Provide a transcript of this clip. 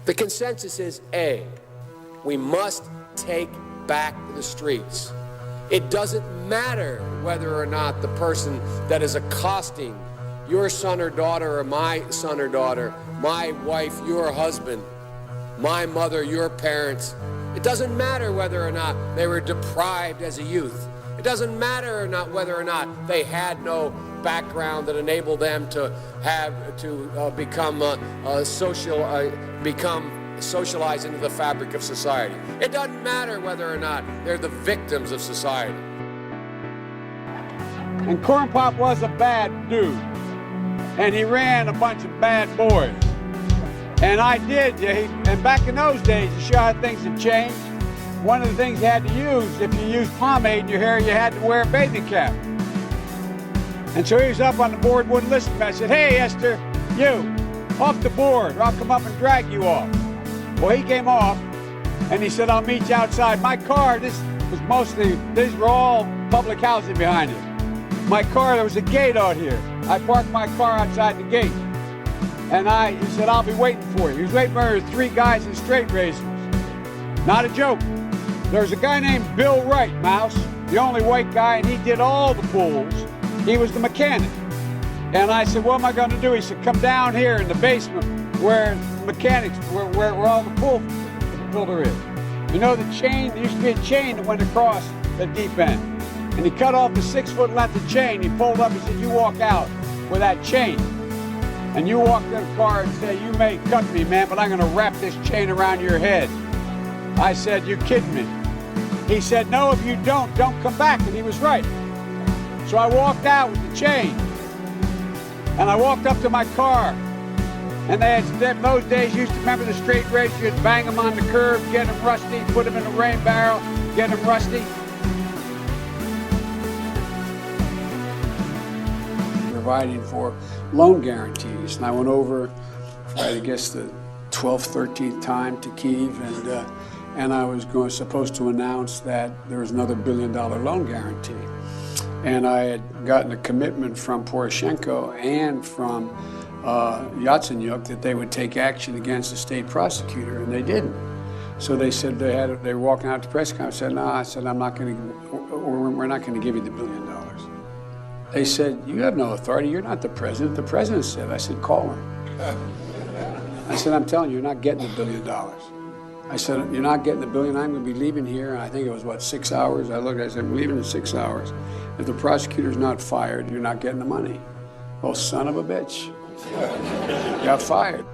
The consensus is A, we must take back the streets. It doesn't matter whether or not the person that is accosting your son or daughter or my son or daughter, my wife, your husband, my mother, your parents. It doesn't matter whether or not they were deprived as a youth. It doesn't matter or not whether or not they had no background that enabled them to become socialized into the fabric of society. It doesn't matter whether or not they're the victims of society. And Corn Pop was a bad dude, and he ran a bunch of bad boys. And I did, and back in those days, to show how things had changed, one of the things you had to use, if you used pomade in your hair, you had to wear a bathing cap. And so he was up on the board, wouldn't listen to me. I said, hey, Esther, you, off the board, or I'll come up and drag you off. Well, he came off, and he said, I'll meet you outside. My car, these were all public housing behind it. My car, there was a gate out here. I parked my car outside the gate. And he said, I'll be waiting for you. He was waiting for 3 guys in straight razors. Not a joke. There was a guy named Bill Wright, Mouse, the only white guy, and he did all the pulls. He was the mechanic. And I said, what am I going to do? He said, come down here in the basement where mechanics, where all the puller is. You know the chain? There used to be a chain that went across the deep end. And he cut off the 6-foot length of chain. He pulled up and said, you walk out with that chain. And you walk to the car and say, you may cut me, man, but I'm going to wrap this chain around your head. I said, you kidding me? He said, no, if you don't come back. And he was right. So I walked out with the chain. And I walked up to my car. And they had, those days, you used to remember the straight razor, you'd bang them on the curb, get them rusty, put them in a rain barrel, get them rusty. Providing for loan guarantees. And I went over, I guess, the 12th, 13th time to Kyiv, and I was supposed to announce that there was another $1 billion loan guarantee. And I had gotten a commitment from Poroshenko and from Yatsenyuk that they would take action against the state prosecutor, and they didn't. So they said they were walking out to press conference. I said, no, I said, we're not going to give you the $1 billion. They said, you have no authority, you're not the president. The president said. I said, call him. I said, I'm telling you, you're not getting the $1 billion. I said, you're not getting the $1 billion, I'm going to be leaving here. And I think it was, 6 hours? I looked, I said, I'm leaving in 6 hours. If the prosecutor's not fired, you're not getting the money. Oh, son of a bitch. Got fired.